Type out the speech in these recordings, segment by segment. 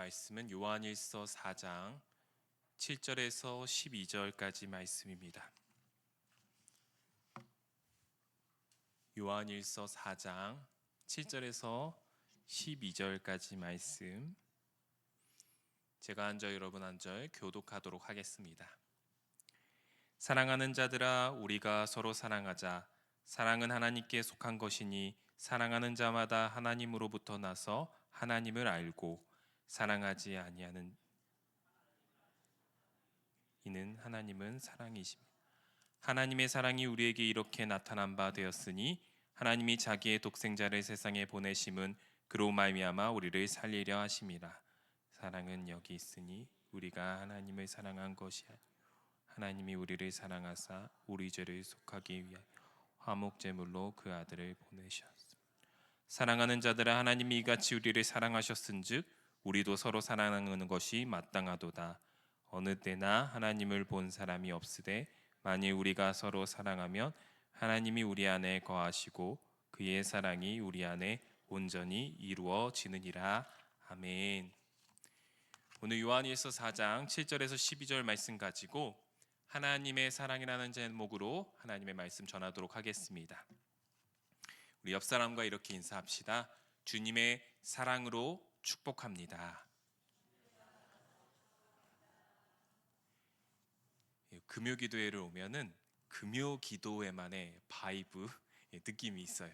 말씀은 요한일서 4장 7절에서 12절까지 말씀입니다. 요한일서 4장 7절에서 12절까지 말씀, 제가 한 절 여러분 한 절 교독하도록 하겠습니다. 사랑하는 자들아, 우리가 서로 사랑하자. 사랑은 하나님께 속한 것이니 사랑하는 자마다 하나님으로부터 나서 하나님을 알고, 사랑하지 아니하는 이는 하나님은 사랑이십니다. 하나님의 사랑이 우리에게 이렇게 나타난 바 되었으니, 하나님이 자기의 독생자를 세상에 보내심은 그로 말미암아 우리를 살리려 하심이라. 사랑은 여기 있으니 우리가 하나님을 사랑한 것이 아니요 하나님이 우리를 사랑하사 우리 죄를 속하기 위하여 화목 제물로 그 아들을 보내셨습니다. 사랑하는 자들아, 하나님이 이같이 우리를 사랑하셨은즉 우리도 서로 사랑하는 것이 마땅하도다. 어느 때나 하나님을 본 사람이 없으되 만일 우리가 서로 사랑하면 하나님이 우리 안에 거하시고 그의 사랑이 우리 안에 온전히 이루어지느니라. 아멘. 오늘 요한일서 4장 7절에서 12절 말씀 가지고 하나님의 사랑이라는 제목으로 하나님의 말씀 전하도록 하겠습니다. 우리 옆 사람과 이렇게 인사합시다. 주님의 사랑으로 축복합니다. 금요 기도회를 오면은 금요 기도회만의 바이브 느낌이 있어요.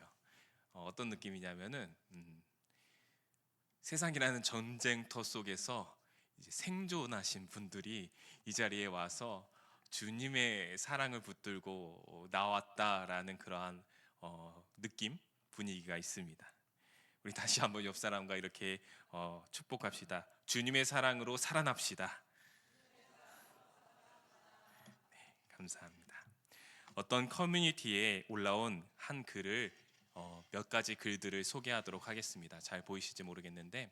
어떤 느낌이냐면은 세상이라는 전쟁터 속에서 이제 생존하신 분들이 이 자리에 와서 주님의 사랑을 붙들고 나왔다라는 그러한 느낌, 분위기가 있습니다. 우리 다시 한번 옆 사람과 이렇게 축복합시다. 주님의 사랑으로 살아납시다. 네, 감사합니다. 어떤 커뮤니티에 올라온 한 글을 몇 가지 글들을 소개하도록 하겠습니다. 잘 보이실지 모르겠는데,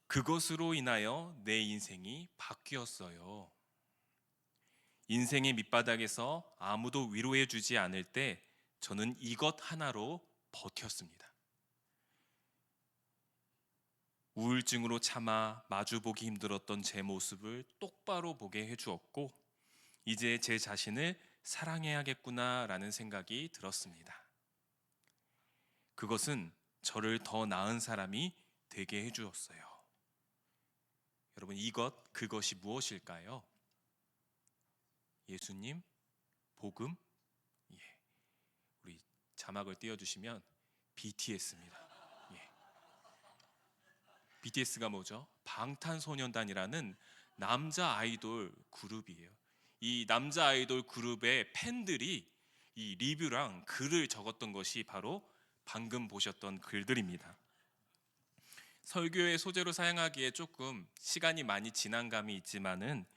그것으로 인하여 내 인생이 바뀌었어요. 인생의 밑바닥에서 아무도 위로해 주지 않을 때 저는 이것 하나로 버텼습니다. 우울증으로 참아 마주보기 힘들었던 제 모습을 똑바로 보게 해주었고, 이제 제 자신을 사랑해야겠구나라는 생각이 들었습니다. 그것은 저를 더 나은 사람이 되게 해주었어요. 여러분, 그것이 무엇일까요? 예수님, 복음, 우리 자막을 띄워주시면 BTS입니다. BTS가 뭐죠? 방탄소년단이라는 남자 아이돌 그룹이에요. 이 남자 아이돌 그룹의 팬들이 이 리뷰랑 글을 적었던 것이 바로 방금 보셨던 글들입니다. 설교의 소재로 사용하기에 조금 시간이 많이 지난 감이 있지만은,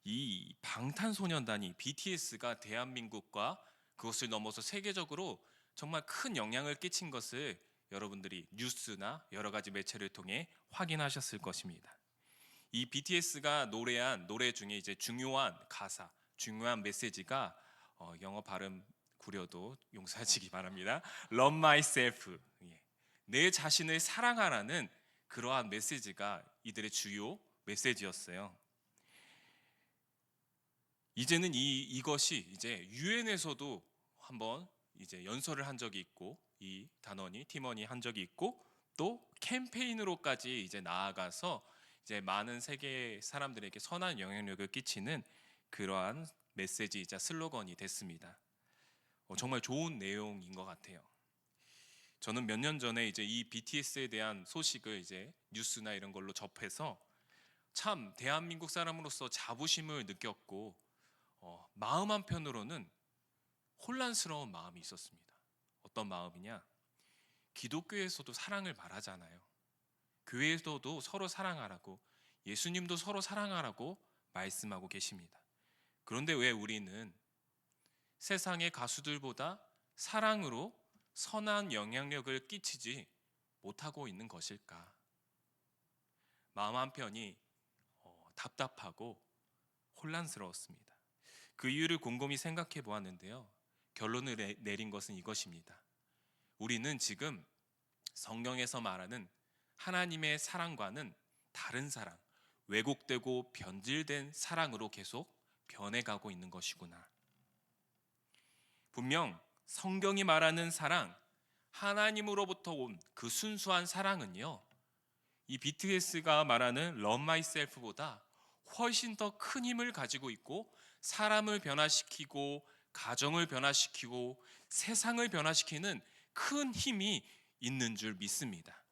이 방탄소년단이 BTS가 대한민국과 그것을 넘어서 세계적으로 정말 큰 영향을 끼친 것을 여러분들이 뉴스나 여러 가지 매체를 통해 확인하셨을 것입니다. 이 BTS가 노래한 노래 중에 이제 중요한 가사, 중요한 메시지가 영어 발음 구려도 용서하시기 바랍니다. Love myself, 내 자신을 사랑하라는 그러한 메시지가 이들의 주요 메시지였어요. 이제는 이것이 이제 유엔에서도 한번 이제 연설을 한 적이 있고, 이 팀원이 한 적이 있고, 또 캠페인으로까지 이제 나아가서 이제 많은 세계 사람들에게 선한 영향력을 끼치는 그러한 메시지이자 슬로건이 됐습니다. 정말 좋은 내용인 것 같아요. 저는 몇 년 전에 이제 이 BTS에 대한 소식을 이제 뉴스나 이런 걸로 접해서 참 대한민국 사람으로서 자부심을 느꼈고, 마음 한편으로는 혼란스러운 마음이 있었습니다. 어떤 마음이냐? 기독교에서도 사랑을 말하잖아요. 교회에서도 서로 사랑하라고, 예수님도 서로 사랑하라고 말씀하고 계십니다. 그런데 왜 우리는 세상의 가수들보다 사랑으로 선한 영향력을 끼치지 못하고 있는 것일까? 마음 한편이 답답하고 혼란스러웠습니다. 그 이유를 곰곰이 생각해 보았는데요, 결론을 내린 것은 이것입니다. 우리는 지금 성경에서 말하는 하나님의 사랑과는 다른 사랑, 왜곡되고 변질된 사랑으로 계속 변해가고 있는 것이구나. 분명 성경이 말하는 사랑, 하나님으로부터 온 그 순수한 사랑은요, 이 BTS가 말하는 Love Myself보다 훨씬 더 큰 힘을 가지고 있고, 사람을 변화시키고 가정을 변화시키고 세상을 변화시키는 큰 힘이 있는 줄 믿습니다.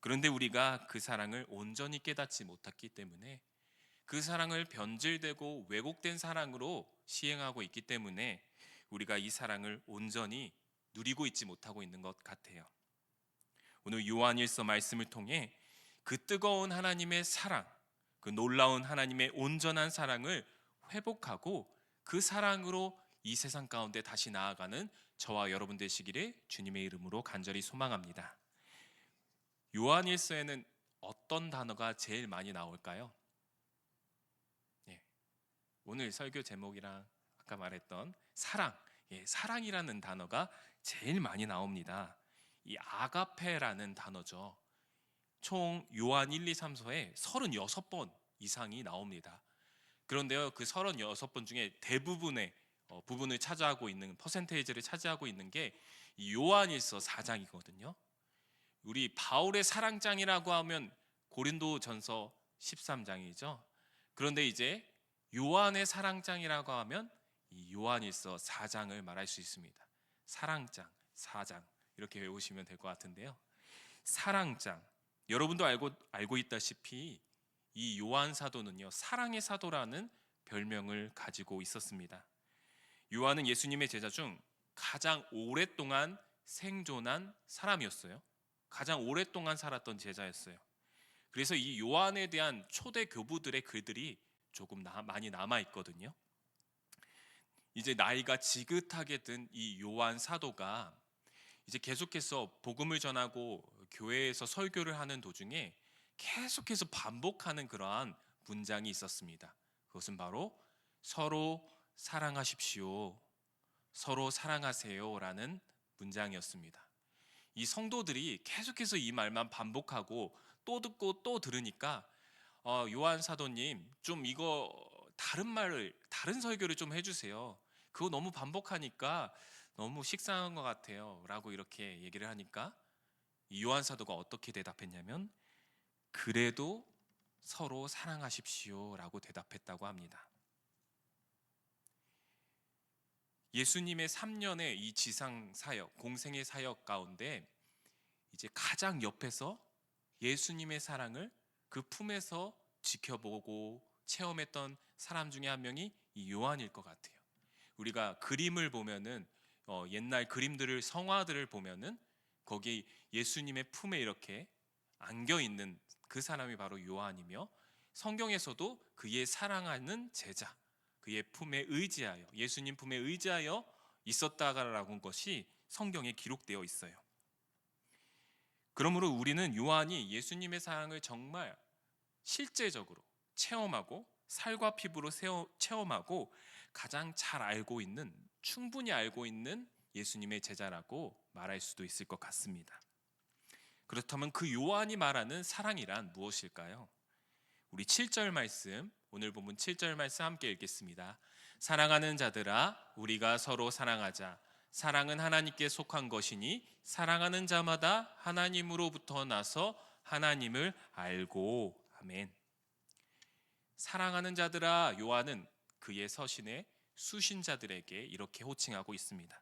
그런데 우리가 그 사랑을 온전히 깨닫지 못했기 때문에, 그 사랑을 변질되고 왜곡된 사랑으로 시행하고 있기 때문에 우리가 이 사랑을 온전히 누리고 있지 못하고 있는 것 같아요. 오늘 요한일서 말씀을 통해 그 뜨거운 하나님의 사랑, 그 놀라운 하나님의 온전한 사랑을 회복하고 그 사랑으로 이 세상 가운데 다시 나아가는 저와 여러분 되시기를 주님의 이름으로 간절히 소망합니다. 요한일서에는 어떤 단어가 제일 많이 나올까요? 예, 오늘 설교 제목이랑 아까 말했던 사랑, 사랑이라는 단어가 제일 많이 나옵니다. 이 아가페라는 단어죠. 총 요한 1, 2, 3서에 36번 이상이 나옵니다. 그런데요, 그 36번 중에 대부분의 부분을 차지하고 있는, 퍼센테이지를 차지하고 있는 게 이 요한일서 4장이거든요. 우리 바울의 사랑장이라고 하면 고린도전서 13장이죠. 그런데 이제 요한의 사랑장이라고 하면 이 요한일서 4장을 말할 수 있습니다. 사랑장, 4장 이렇게 외우시면 될 것 같은데요. 사랑장, 여러분도 알고 있다시피 이 요한 사도는요, 사랑의 사도라는 별명을 가지고 있었습니다. 요한은 예수님의 제자 중 가장 오랫동안 생존한 사람이었어요. 가장 오랫동안 살았던 제자였어요. 그래서 이 요한에 대한 초대 교부들의 글들이 조금 많이 남아 있거든요. 이제 나이가 지긋하게 든 이 요한 사도가 이제 계속해서 복음을 전하고 교회에서 설교를 하는 도중에 계속해서 반복하는 그러한 문장이 있었습니다. 그것은 바로 서로 사랑하십시오, 서로 사랑하세요라는 문장이었습니다. 이 성도들이 계속해서 이 말만 반복하고 또 듣고 또 들으니까 요한 사도님 좀 이거 다른 설교를 좀 해주세요. 그거 너무 반복하니까 너무 식상한 것 같아요 라고 이렇게 얘기를 하니까 이 요한 사도가 어떻게 대답했냐면, 그래도 서로 사랑하십시오 라고 대답했다고 합니다. 예수님의 3년의 이 지상 사역, 공생의 사역 가운데 이제 가장 옆에서 예수님의 사랑을 그 품에서 지켜보고 체험했던 사람 중에 한 명이 이 요한일 것 같아요. 우리가 그림을 보면은 옛날 그림들을, 성화들을 보면은 거기 예수님의 품에 이렇게 안겨 있는 그 사람이 바로 요한이며, 성경에서도 그의 사랑하는 제자, 그의 품에 의지하여, 예수님 품에 의지하여 있었다라는 것이 성경에 기록되어 있어요. 그러므로 우리는 요한이 예수님의 사랑을 정말 실제적으로 체험하고 살과 피부로 체험하고 가장 잘 알고 있는, 충분히 알고 있는 예수님의 제자라고 말할 수도 있을 것 같습니다. 그렇다면 그 요한이 말하는 사랑이란 무엇일까요? 우리 7절 말씀, 오늘 본문 7절 말씀 함께 읽겠습니다. 사랑하는 자들아, 우리가 서로 사랑하자. 사랑은 하나님께 속한 것이니 사랑하는 자마다 하나님으로부터 나서 하나님을 알고. 아멘. 사랑하는 자들아, 요한은 그의 서신에 수신자들에게 이렇게 호칭하고 있습니다.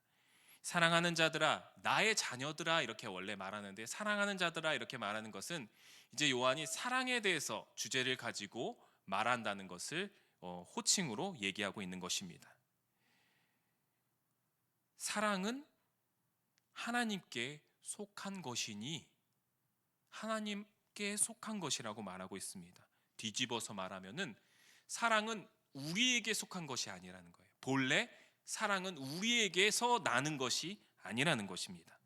사랑하는 자들아, 나의 자녀들아 이렇게 원래 말하는데, 사랑하는 자들아 이렇게 말하는 것은 이제 요한이 사랑에 대해서 주제를 가지고 말한다는 것을 호칭으로 얘기하고 있는 것입니다. 사랑은 하나님께 속한 것이니 하나님께 속한 것이라고 말하고 있습니다. 뒤집어서 말하면은 사랑은 우리에게 속한 것이 아니라는 거예요. 본래 사랑은 우리에게서 나는 것이 아니라는 것입니다.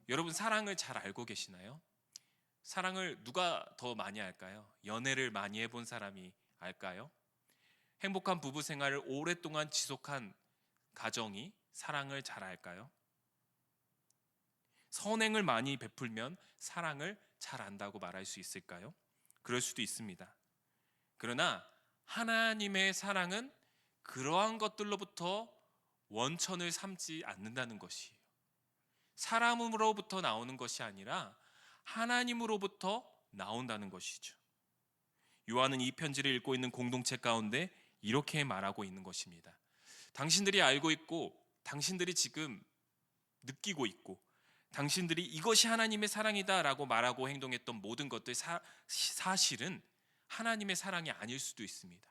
여러분, 사랑을 잘 알고 계시나요? 사랑을 누가 더 많이 알까요? 연애를 많이 해본 사람이 알까요? 행복한 부부 생활을 오랫동안 지속한 가정이 사랑을 잘 알까요? 선행을 많이 베풀면 사랑을 잘 안다고 말할 수 있을까요? 그럴 수도 있습니다. 그러나 하나님의 사랑은 그러한 것들로부터 원천을 삼지 않는다는 것이에요. 사람으로부터 나오는 것이 아니라 하나님으로부터 나온다는 것이죠. 요한은 이 편지를 읽고 있는 공동체 가운데 이렇게 말하고 있는 것입니다. 당신들이 알고 있고, 당신들이 지금 느끼고 있고, 당신들이 이것이 하나님의 사랑이다 라고 말하고 행동했던 모든 것들 사실은 하나님의 사랑이 아닐 수도 있습니다.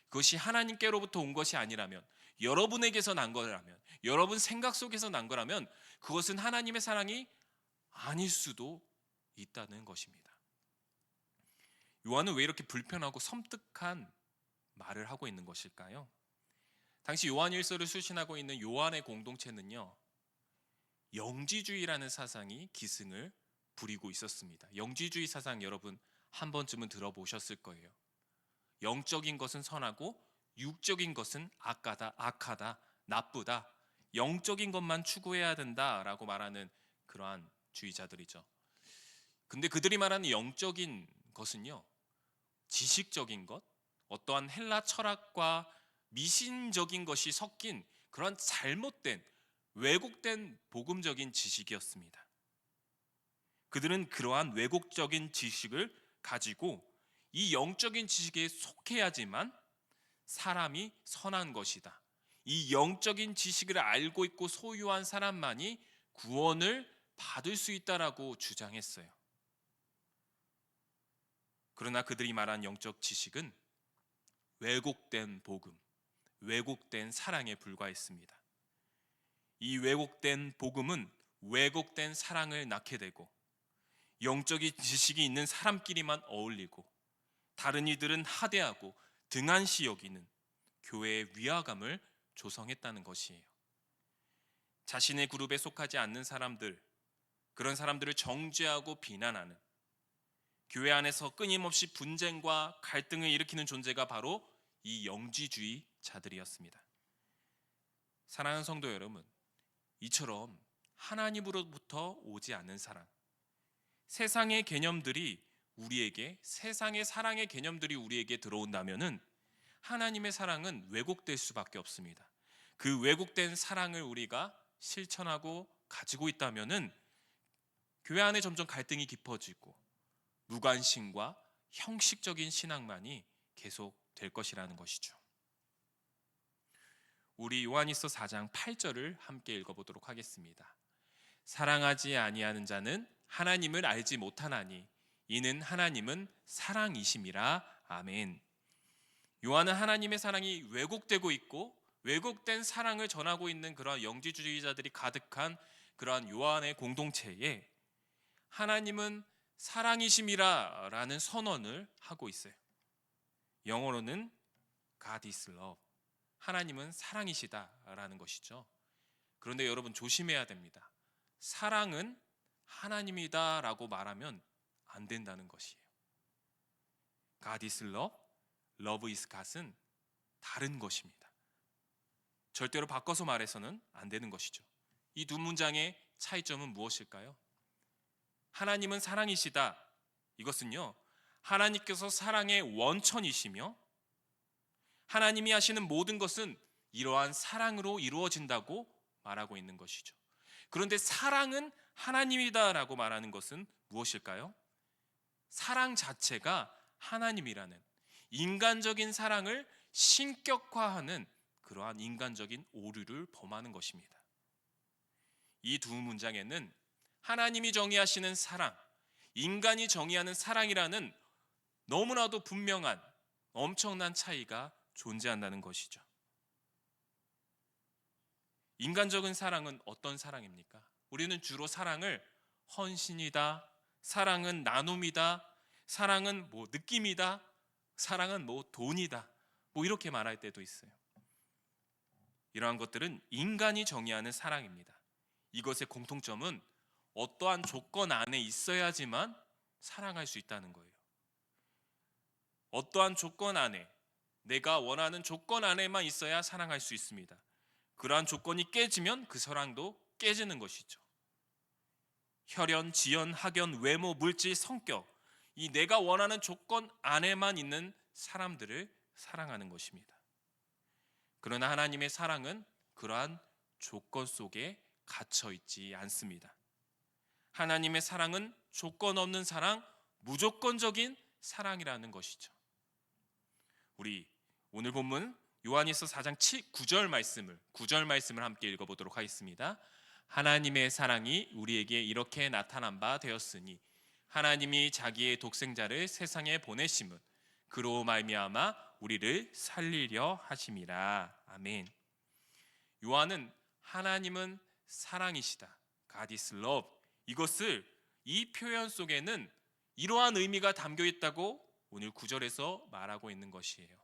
그것이 하나님께로부터 온 것이 아니라면, 여러분에게서 난 거라면, 여러분 생각 속에서 난 거라면 그것은 하나님의 사랑이 아닐 수도 있다는 것입니다. 요한은 왜 이렇게 불편하고 섬뜩한 말을 하고 있는 것일까요? 당시 요한일서를 수신하고 있는 요한의 공동체는요, 영지주의라는 사상이 기승을 부리고 있었습니다. 영지주의 사상 여러분 한 번쯤은 들어보셨을 거예요. 영적인 것은 선하고 육적인 것은 악하다, 나쁘다, 영적인 것만 추구해야 된다라고 말하는 그러한 주의자들이죠. 근데 그들이 말하는 영적인 것은요, 지식적인 것, 어떠한 헬라 철학과 미신적인 것이 섞인 그런 잘못된, 왜곡된 복음적인 지식이었습니다. 그들은 그러한 왜곡적인 지식을 가지고 이 영적인 지식에 속해야지만 사람이 선한 것이다, 이 영적인 지식을 알고 있고 소유한 사람만이 구원을 받을 수 있다라고 주장했어요. 그러나 그들이 말한 영적 지식은 왜곡된 복음, 왜곡된 사랑에 불과했습니다. 이 왜곡된 복음은 왜곡된 사랑을 낳게 되고, 영적인 지식이 있는 사람끼리만 어울리고 다른 이들은 하대하고 등한시 여기는 교회의 위화감을 조성했다는 것이에요. 자신의 그룹에 속하지 않는 사람들, 그런 사람들을 정죄하고 비난하는, 교회 안에서 끊임없이 분쟁과 갈등을 일으키는 존재가 바로 이 영지주의자들이었습니다. 사랑하는 성도 여러분, 이처럼 하나님으로부터 오지 않는 사랑, 세상의 개념들이 우리에게, 세상의 사랑의 개념들이 우리에게 들어온다면은 하나님의 사랑은 왜곡될 수밖에 없습니다. 그 왜곡된 사랑을 우리가 실천하고 가지고 있다면은 교회 안에 점점 갈등이 깊어지고 무관심과 형식적인 신앙만이 계속될 것이라는 것이죠. 우리 요한일서 4장 8절을 함께 읽어보도록 하겠습니다. 사랑하지 아니하는 자는 하나님을 알지 못하나니 이는 하나님은 사랑이심이라. 아멘. 요한은 하나님의 사랑이 왜곡되고 있고 왜곡된 사랑을 전하고 있는 그러한 영지주의자들이 가득한 그러한 요한의 공동체에 하나님은 사랑이심이라 라는 선언을 하고 있어요. 영어로는 God is love, 하나님은 사랑이시다 라는 것이죠. 그런데 여러분 조심해야 됩니다. 사랑은 하나님이다 라고 말하면 안 된다는 것이에요. God is love, love is God은 다른 것입니다. 절대로 바꿔서 말해서는 안 되는 것이죠. 이 두 문장의 차이점은 무엇일까요? 하나님은 사랑이시다, 이것은요, 하나님께서 사랑의 원천이시며 하나님이 하시는 모든 것은 이러한 사랑으로 이루어진다고 말하고 있는 것이죠. 그런데 사랑은 하나님이다라고 말하는 것은 무엇일까요? 사랑 자체가 하나님이라는, 인간적인 사랑을 신격화하는 그러한 인간적인 오류를 범하는 것입니다. 이 두 문장에는 하나님이 정의하시는 사랑, 인간이 정의하는 사랑이라는 너무나도 분명한 엄청난 차이가 존재한다는 것이죠. 인간적인 사랑은 어떤 사랑입니까? 우리는 주로 사랑을 헌신이다, 사랑은 나눔이다, 사랑은 느낌이다, 사랑은 돈이다, 이렇게 말할 때도 있어요. 이러한 것들은 인간이 정의하는 사랑입니다. 이것의 공통점은 어떠한 조건 안에 있어야지만 사랑할 수 있다는 거예요. 어떠한 조건 안에, 내가 원하는 조건 안에만 있어야 사랑할 수 있습니다. 그러한 조건이 깨지면 그 사랑도 깨지는 것이죠. 혈연, 지연, 학연, 외모, 물질, 성격, 이 내가 원하는 조건 안에만 있는 사람들을 사랑하는 것입니다. 그러나 하나님의 사랑은 그러한 조건 속에 갇혀 있지 않습니다. 하나님의 사랑은 조건 없는 사랑, 무조건적인 사랑이라는 것이죠. 우리 오늘 본문 요한일서 4장 9절 말씀을 함께 읽어보도록 하겠습니다. 하나님의 사랑이 우리에게 이렇게 나타난 바 되었으니 하나님이 자기의 독생자를 세상에 보내심은 그로 말미암아 우리를 살리려 하심이라. 아멘. 요한은 하나님은 사랑이시다, God is love, 이것을 이 표현 속에는 이러한 의미가 담겨 있다고 오늘 9절에서 말하고 있는 것이에요.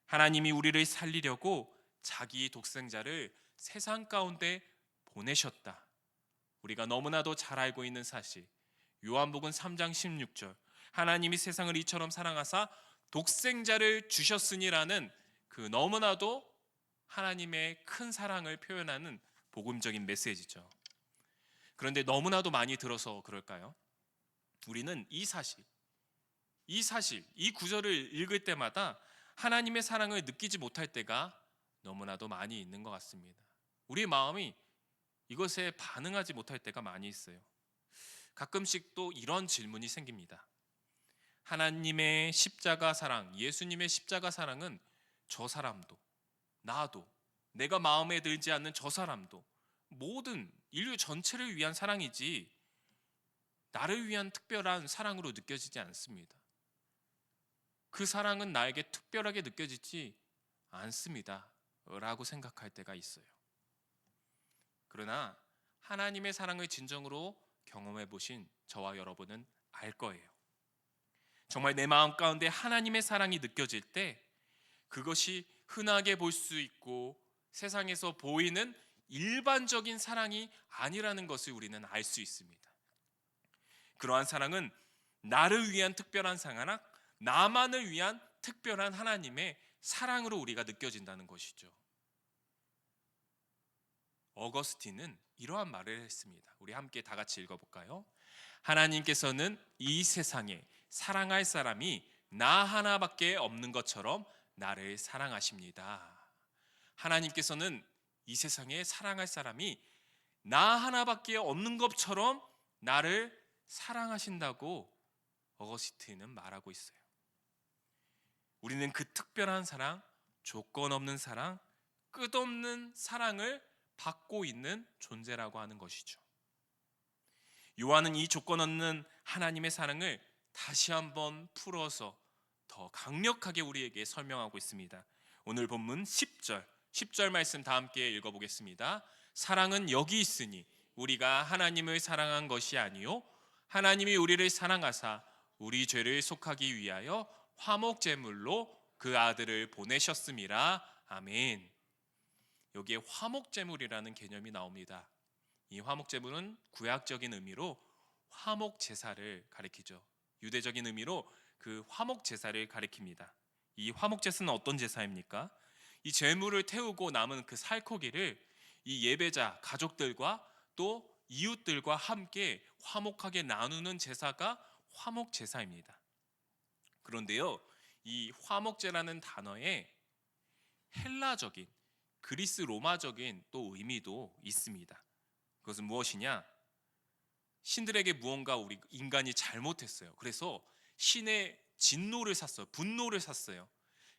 하나님이 우리를 살리려고 자기 독생자를 세상 가운데 보내셨다. 우리가 너무나도 잘 알고 있는 사실, 요한복음 3장 16절, 하나님이 세상을 이처럼 사랑하사 독생자를 주셨으니라는 그 너무나도 하나님의 큰 사랑을 표현하는 복음적인 메시지죠. 그런데 너무나도 많이 들어서 그럴까요? 우리는 이 구절을 읽을 때마다 하나님의 사랑을 느끼지 못할 때가 너무나도 많이 있는 것 같습니다. 우리의 마음이 이것에 반응하지 못할 때가 많이 있어요. 가끔씩 또 이런 질문이 생깁니다. 하나님의 십자가 사랑, 예수님의 십자가 사랑은 저 사람도, 나도, 내가 마음에 들지 않는 저 사람도, 모든 인류 전체를 위한 사랑이지 나를 위한 특별한 사랑으로 느껴지지 않습니다. 그 사랑은 나에게 특별하게 느껴지지 않습니다 라고 생각할 때가 있어요. 그러나 하나님의 사랑을 진정으로 경험해 보신 저와 여러분은 알 거예요. 정말 내 마음 가운데 하나님의 사랑이 느껴질 때 그것이 흔하게 볼 수 있고 세상에서 보이는 일반적인 사랑이 아니라는 것을 우리는 알 수 있습니다. 그러한 사랑은 나를 위한 특별한 사랑, 나만을 위한 특별한 하나님의 사랑으로 우리가 느껴진다는 것이죠. 어거스틴은 이러한 말을 했습니다. 우리 함께 다 같이 읽어볼까요? 하나님께서는 이 세상에 사랑할 사람이 나 하나밖에 없는 것처럼 나를 사랑하십니다. 하나님께서는 이 세상에 사랑할 사람이 나 하나밖에 없는 것처럼 나를 사랑하신다고 어거스틴은 말하고 있어요. 우리는 그 특별한 사랑, 조건 없는 사랑, 끝없는 사랑을 받고 있는 존재라고 하는 것이죠. 요한은 이 조건 없는 하나님의 사랑을 다시 한번 풀어서 더 강력하게 우리에게 설명하고 있습니다. 오늘 본문 10절 말씀 다 함께 읽어보겠습니다. 사랑은 여기 있으니 우리가 하나님을 사랑한 것이 아니요 하나님이 우리를 사랑하사 우리 죄를 속하기 위하여 화목제물로 그 아들을 보내셨음이라. 아멘. 여기에 화목제물이라는 개념이 나옵니다. 이 화목제물은 구약적인 의미로 화목제사를 가리키죠. 유대적인 의미로 그 화목제사를 가리킵니다. 이 화목제사는 어떤 제사입니까? 이 제물을 태우고 남은 그 살코기를 이 예배자 가족들과 또 이웃들과 함께 화목하게 나누는 제사가 화목제사입니다. 그런데요, 이 화목제라는 단어에 헬라적인, 그리스 로마적인 또 의미도 있습니다. 그것은 무엇이냐? 신들에게 무언가 우리 인간이 잘못했어요. 그래서 신의 진노를 샀어요. 분노를 샀어요.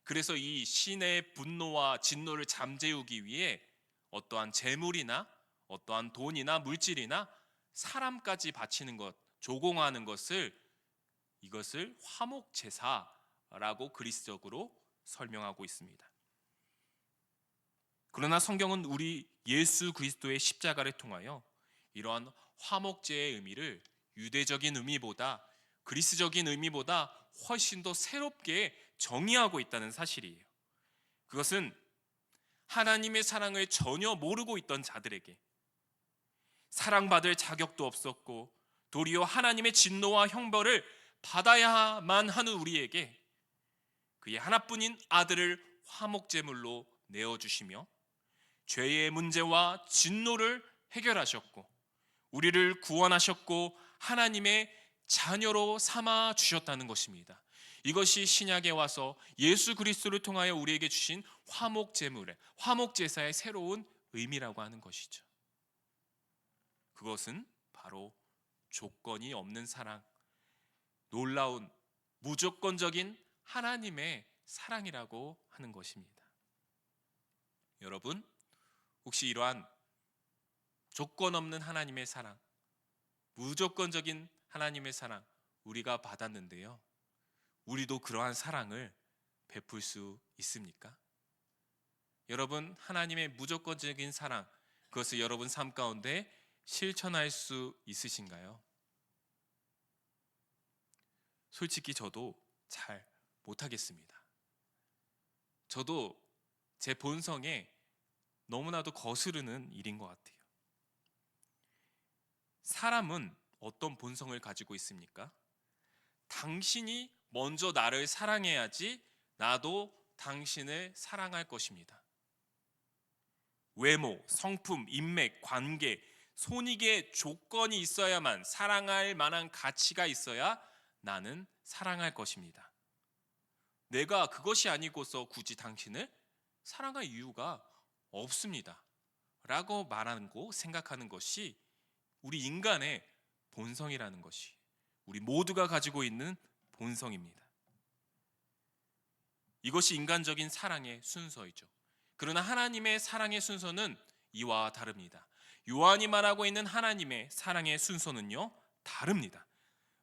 그래서 이 신의 분노와 진노를 잠재우기 위해 어떠한 재물이나 어떠한 돈이나 물질이나 사람까지 바치는 것, 조공하는 것을, 이것을 화목제사라고 그리스적으로 설명하고 있습니다. 그러나 성경은 우리 예수 그리스도의 십자가를 통하여 이러한 화목제의 의미를 유대적인 의미보다, 그리스적인 의미보다 훨씬 더 새롭게 정의하고 있다는 사실이에요. 그것은 하나님의 사랑을 전혀 모르고 있던 자들에게, 사랑받을 자격도 없었고 도리어 하나님의 진노와 형벌을 받아야만 하는 우리에게 그의 하나뿐인 아들을 화목제물로 내어주시며 죄의 문제와 진노를 해결하셨고 우리를 구원하셨고 하나님의 자녀로 삼아 주셨다는 것입니다. 이것이 신약에 와서 예수 그리스도를 통하여 우리에게 주신 화목제물의 화목제사의 새로운 의미라고 하는 것이죠. 그것은 바로 조건이 없는 사랑, 놀라운 무조건적인 하나님의 사랑이라고 하는 것입니다. 여러분, 혹시 이러한 조건 없는 하나님의 사랑, 무조건적인 하나님의 사랑 우리가 받았는데요, 우리도 그러한 사랑을 베풀 수 있습니까? 여러분, 하나님의 무조건적인 사랑, 그것을 여러분 삶 가운데 실천할 수 있으신가요? 솔직히 저도 잘 못하겠습니다. 저도 제 본성에 너무나도 거스르는 일인 것 같아요. 사람은 어떤 본성을 가지고 있습니까? 당신이 먼저 나를 사랑해야지 나도 당신을 사랑할 것입니다. 외모, 성품, 인맥, 관계, 손익의 조건이 있어야만, 사랑할 만한 가치가 있어야 나는 사랑할 것입니다. 내가 그것이 아니고서 굳이 당신을 사랑할 이유가 없습니다 라고 말하고 생각하는 것이 우리 인간의 본성이라는 것이, 우리 모두가 가지고 있는 본성입니다. 이것이 인간적인 사랑의 순서이죠. 그러나 하나님의 사랑의 순서는 이와 다릅니다. 요한이 말하고 있는 하나님의 사랑의 순서는요, 다릅니다.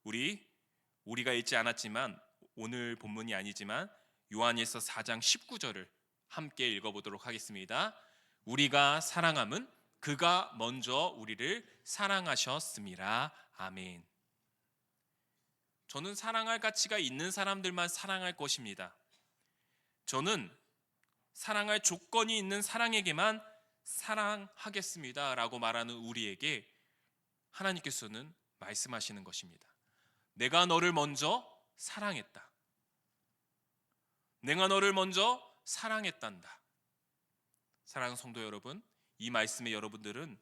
우리가 읽지 않았지만, 오늘 본문이 아니지만 요한일서 4장 19절을 함께 읽어보도록 하겠습니다. 우리가 사랑함은 그가 먼저 우리를 사랑하셨습니다. 아멘. 저는 사랑할 가치가 있는 사람들만 사랑할 것입니다. 저는 사랑할 조건이 있는 사랑에게만 사랑하겠습니다 라고 말하는 우리에게 하나님께서는 말씀하시는 것입니다. 내가 너를 먼저 사랑했다. 내가 너를 먼저 사랑했단다. 사랑하는 성도 여러분, 이 말씀에 여러분들은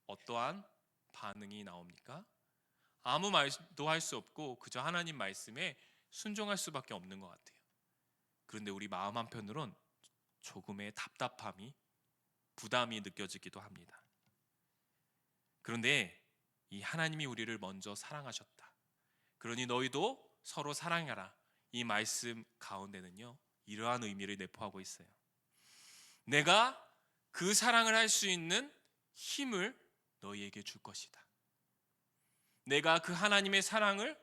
어떠한 반응이 나옵니까? 아무 말도 할 수 없고 그저 하나님 말씀에 순종할 수밖에 없는 것 같아요. 그런데 우리 마음 한편으론 조금의 답답함이, 부담이 느껴지기도 합니다. 그런데 이 하나님이 우리를 먼저 사랑하셨다, 그러니 너희도 서로 사랑하라, 이 말씀 가운데는요, 이러한 의미를 내포하고 있어요. 내가 그 사랑을 할 수 있는 힘을 너희에게 줄 것이다. 내가 그 하나님의 사랑을,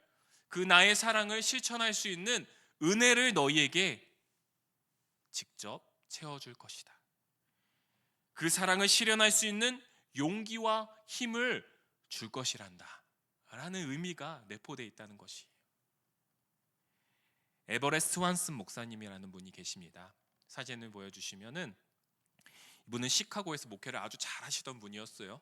그 나의 사랑을 실천할 수 있는 은혜를 너희에게 직접 채워줄 것이다. 그 사랑을 실현할 수 있는 용기와 힘을 줄 것이란다 라는 의미가 내포되어 있다는 것이에요. 에버레스트 완슨 목사님이라는 분이 계십니다. 사진을 보여주시면은, 이분은 시카고에서 목회를 아주 잘 하시던 분이었어요.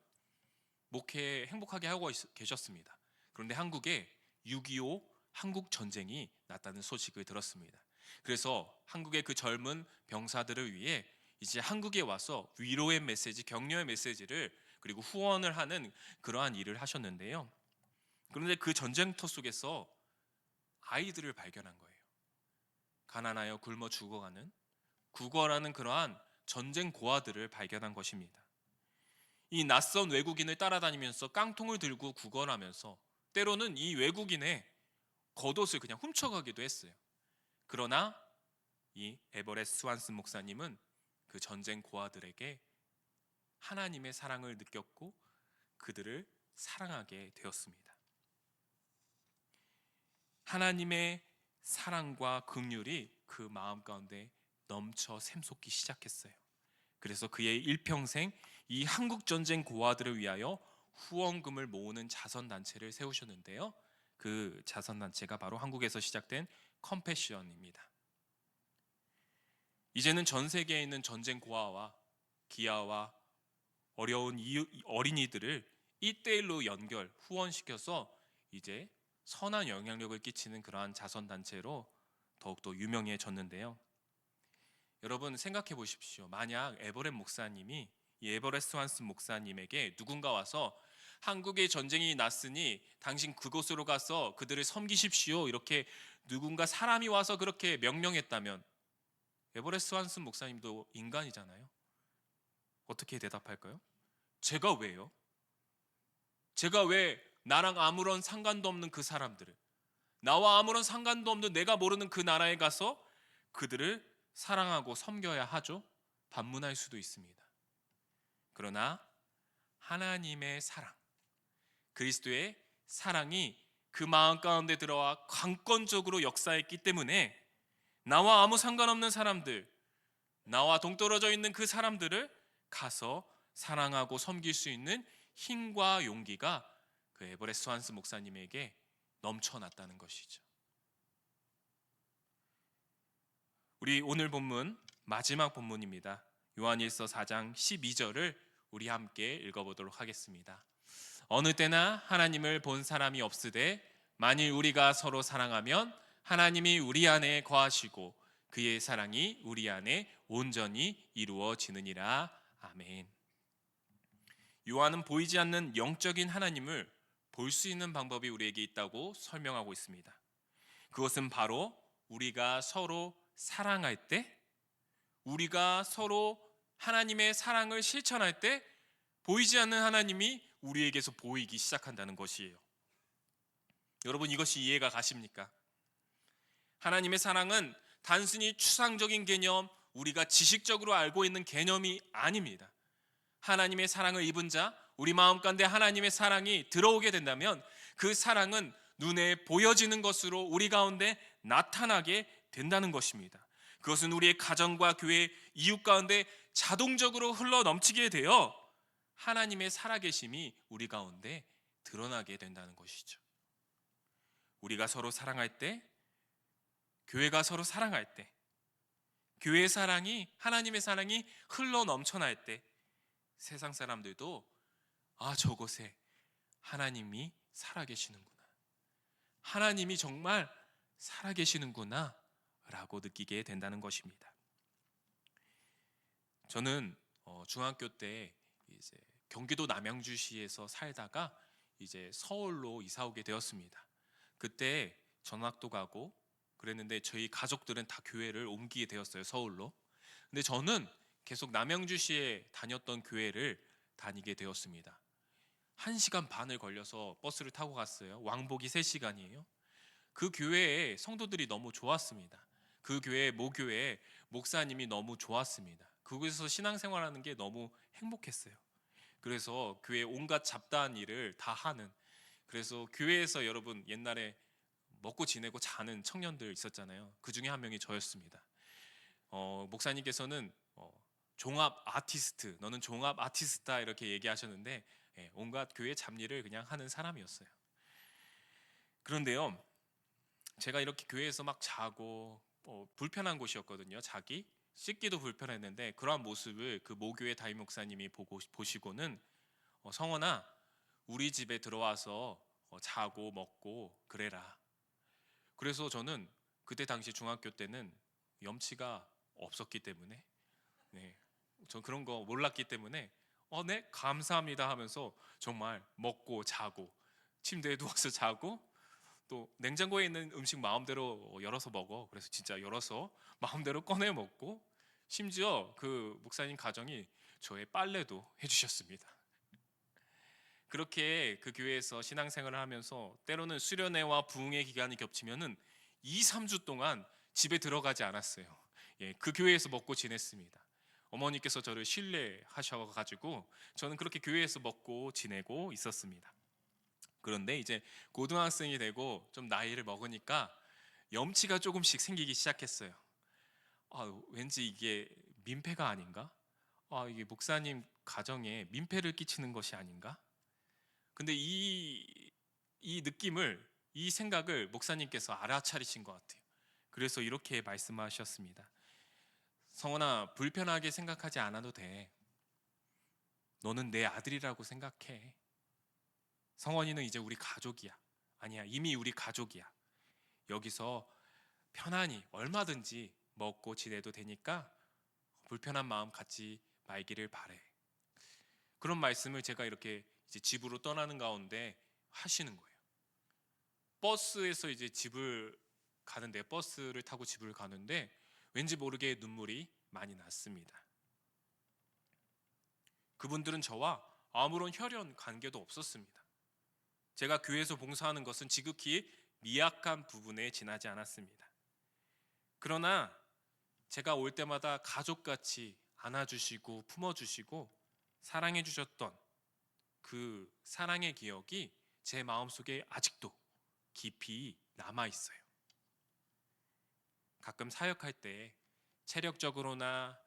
목회 행복하게 하고 계셨습니다. 그런데 한국에 6.25 한국 전쟁이 났다는 소식을 들었습니다. 그래서 한국의 그 젊은 병사들을 위해 이제 한국에 와서 위로의 메시지, 격려의 메시지를, 그리고 후원을 하는 그러한 일을 하셨는데요. 그런데 그 전쟁터 속에서 아이들을 발견한 거예요. 가난하여 굶어 죽어가는, 구걸하는 그러한 전쟁 고아들을 발견한 것입니다. 이 낯선 외국인을 따라다니면서 깡통을 들고 구걸하면서 때로는 이 외국인의 겉옷을 그냥 훔쳐가기도 했어요. 그러나 이 에버레스트 스완슨 목사님은 그 전쟁 고아들에게 하나님의 사랑을 느꼈고 그들을 사랑하게 되었습니다. 하나님의 사랑과 긍휼이 그 마음 가운데 넘쳐 샘솟기 시작했어요. 그래서 그의 일평생 이 한국 전쟁 고아들을 위하여 후원금을 모으는 자선단체를 세우셨는데요, 그 자선단체가 바로 한국에서 시작된 컴패션입니다. 이제는 전 세계에 있는 전쟁 고아와 기아와 어려운 어린이들을 1:1로 연결, 후원시켜서 이제 선한 영향력을 끼치는 그러한 자선단체로 더욱더 유명해졌는데요. 여러분 생각해 보십시오. 만약 에버렛 목사님이, 이 에버레스트 완슨 목사님에게 누군가 와서 한국에 전쟁이 났으니 당신 그곳으로 가서 그들을 섬기십시오. 이렇게 누군가 사람이 와서 그렇게 명령했다면 에버레스트 한슨 목사님도 인간이잖아요. 어떻게 대답할까요? 제가 왜요? 제가 왜 나랑 아무런 상관도 없는 그 사람들을, 나와 아무런 상관도 없는 내가 모르는 그 나라에 가서 그들을 사랑하고 섬겨야 하죠? 반문할 수도 있습니다. 그러나 하나님의 사랑, 그리스도의 사랑이 그 마음 가운데 들어와 강권적으로 역사했기 때문에 나와 아무 상관없는 사람들, 나와 동떨어져 있는 그 사람들을 가서 사랑하고 섬길 수 있는 힘과 용기가 그 에버레스트 한스 목사님에게 넘쳐났다는 것이죠. 우리 오늘 본문 마지막 본문입니다. 요한일서 4장 12절을 우리 함께 읽어보도록 하겠습니다. 어느 때나 하나님을 본 사람이 없으되 만일 우리가 서로 사랑하면 하나님이 우리 안에 거하시고 그의 사랑이 우리 안에 온전히 이루어지느니라. 아멘. 요한은 보이지 않는 영적인 하나님을 볼 수 있는 방법이 우리에게 있다고 설명하고 있습니다. 그것은 바로 우리가 서로 사랑할 때, 우리가 서로 하나님의 사랑을 실천할 때 보이지 않는 하나님이 우리에게서 보이기 시작한다는 것이에요. 여러분, 이것이 이해가 가십니까? 하나님의 사랑은 단순히 추상적인 개념, 우리가 지식적으로 알고 있는 개념이 아닙니다. 하나님의 사랑을 입은 자, 우리 마음 가운데 하나님의 사랑이 들어오게 된다면 그 사랑은 눈에 보여지는 것으로 우리 가운데 나타나게 된다는 것입니다. 그것은 우리의 가정과 교회, 이웃 가운데 자동적으로 흘러 넘치게 되어 하나님의 살아계심이 우리 가운데 드러나게 된다는 것이죠. 우리가 서로 사랑할 때, 교회가 서로 사랑할 때, 교회의 사랑이, 하나님의 사랑이 흘러 넘쳐날 때 세상 사람들도 저곳에 하나님이 살아계시는구나, 하나님이 정말 살아계시는구나 라고 느끼게 된다는 것입니다. 저는 중학교 때 이제 경기도 남양주시에서 살다가 이제 서울로 이사 오게 되었습니다. 그때 전학도 가고 그랬는데 저희 가족들은 다 교회를 옮기게 되었어요, 서울로. 근데 저는 계속 남양주시에 다녔던 교회를 다니게 되었습니다. 1시간 반을 걸려서 버스를 타고 갔어요. 왕복이 3시간이에요. 그 교회에 성도들이 너무 좋았습니다. 그 교회 모교회 목사님이 너무 좋았습니다. 그곳에서 신앙생활하는 게 너무 행복했어요. 그래서 교회 온갖 잡다한 일을 다 하는, 그래서 교회에서 여러분 옛날에 먹고 지내고 자는 청년들 있었잖아요. 그 중에 한 명이 저였습니다. 목사님께서는 종합 아티스트, 너는 종합 아티스트다 이렇게 얘기하셨는데 온갖 교회 잡일을 그냥 하는 사람이었어요. 그런데요, 제가 이렇게 교회에서 막 자고 불편한 곳이었거든요. 자기 씻기도 불편했는데 그러한 모습을 그 모교회 담임 목사님이 보시고는 성원아, 우리 집에 들어와서 자고 먹고 그래라. 그래서 저는 그때 당시 중학교 때는 염치가 없었기 때문에, 전 그런 거 몰랐기 때문에 네, 감사합니다 하면서 정말 먹고 자고 침대에 누워서 자고, 또 냉장고에 있는 음식 마음대로 열어서 먹어. 그래서 진짜 열어서 마음대로 꺼내 먹고, 심지어 그 목사님 가정이 저의 빨래도 해주셨습니다. 그렇게 그 교회에서 신앙생활을 하면서 때로는 수련회와 부흥회 기간이 겹치면은 2, 3주 동안 집에 들어가지 않았어요. 그 교회에서 먹고 지냈습니다. 어머니께서 저를 신뢰하셔가지고 저는 그렇게 교회에서 먹고 지내고 있었습니다. 그런데 이제 고등학생이 되고 좀 나이를 먹으니까 염치가 조금씩 생기기 시작했어요. 왠지 이게 민폐가 아닌가? 이게 목사님 가정에 민폐를 끼치는 것이 아닌가? 근데 이 느낌을, 이 생각을 목사님께서 알아차리신 것 같아요. 그래서 이렇게 말씀하셨습니다. 성원아, 불편하게 생각하지 않아도 돼. 너는 내 아들이라고 생각해. 성원이는 이제 우리 가족이야. 아니야, 이미 우리 가족이야. 여기서 편안히 얼마든지 먹고 지내도 되니까 불편한 마음 갖지 말기를 바래. 그런 말씀을 제가 이렇게 이제 집으로 떠나는 가운데 하시는 거예요. 버스에서 이제 집을 가는데, 버스를 타고 집을 가는데 왠지 모르게 눈물이 많이 났습니다. 그분들은 저와 아무런 혈연 관계도 없었습니다. 제가 교회에서 봉사하는 것은 지극히 미약한 부분에 지나지 않았습니다. 그러나 제가 올 때마다 가족같이 안아주시고 품어주시고 사랑해 주셨던 그 사랑의 기억이 제 마음속에 아직도 깊이 남아있어요. 가끔 사역할 때 체력적으로나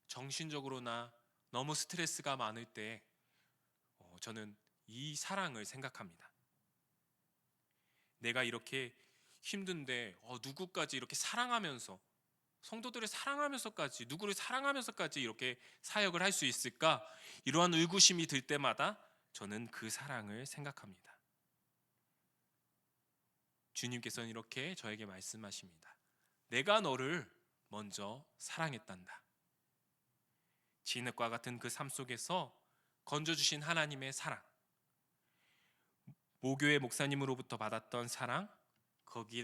정신적으로나 너무 스트레스가 많을 때 저는 이 사랑을 생각합니다. 내가 이렇게 힘든데 누구까지 이렇게 사랑하면서, 성도들을 사랑하면서까지, 누구를 사랑하면서까지 이렇게 사역을 할 수 있을까? 이러한 의구심이 들 때마다 저는 그 사랑을 생각합니다. 주님께서는 이렇게 저에게 말씀하십니다. 내가 너를 먼저 사랑했단다. 진흙과 같은 그 삶 속에서 건져주신 하나님의 사랑, 모교회 목사님으로부터 받았던 사랑,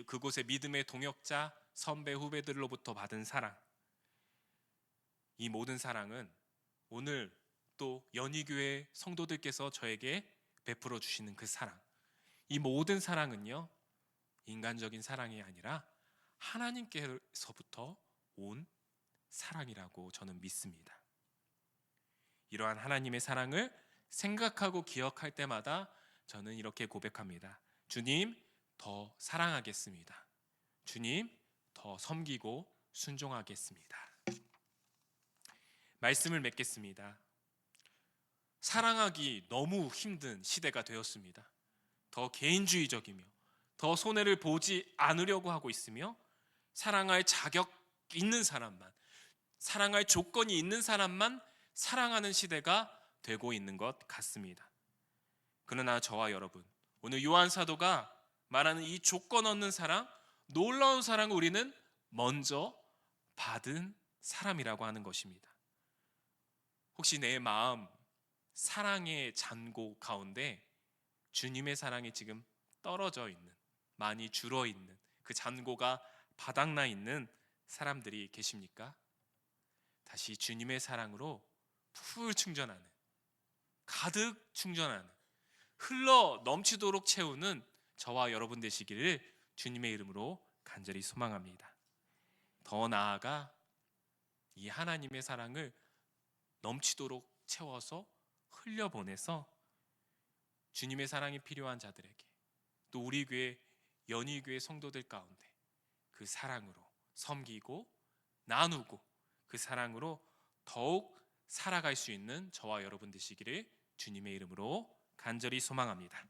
그곳의 믿음의 동역자 선배 후배들로부터 받은 사랑, 이 모든 사랑은 오늘 또 연희교회 성도들께서 저에게 베풀어 주시는 그 사랑, 이 모든 사랑은요, 인간적인 사랑이 아니라 하나님께서부터 온 사랑이라고 저는 믿습니다. 이러한 하나님의 사랑을 생각하고 기억할 때마다 저는 이렇게 고백합니다. 주님, 더 사랑하겠습니다. 주님, 더 섬기고 순종하겠습니다. 말씀을 맺겠습니다. 사랑하기 너무 힘든 시대가 되었습니다. 더 개인주의적이며 더 손해를 보지 않으려고 하고 있으며 사랑할 자격 있는 사람만, 사랑할 조건이 있는 사람만 사랑하는 시대가 되고 있는 것 같습니다. 그러나 저와 여러분, 오늘 요한 사도가 말하는 이 조건 없는 사랑, 놀라운 사랑을 우리는 먼저 받은 사람이라고 하는 것입니다. 혹시 내 마음 사랑의 잔고 가운데 주님의 사랑이 지금 떨어져 있는, 많이 줄어 있는, 그 잔고가 바닥나 있는 사람들이 계십니까? 다시 주님의 사랑으로 풀 충전하는, 가득 충전하는, 흘러 넘치도록 채우는 저와 여러분 되시기를 주님의 이름으로 간절히 소망합니다. 더 나아가 이 하나님의 사랑을 넘치도록 채워서 흘려보내서 주님의 사랑이 필요한 자들에게, 또 우리 교회 연희교회 성도들 가운데 그 사랑으로 섬기고 나누고 그 사랑으로 더욱 살아갈 수 있는 저와 여러분 되시기를 주님의 이름으로 간절히 소망합니다.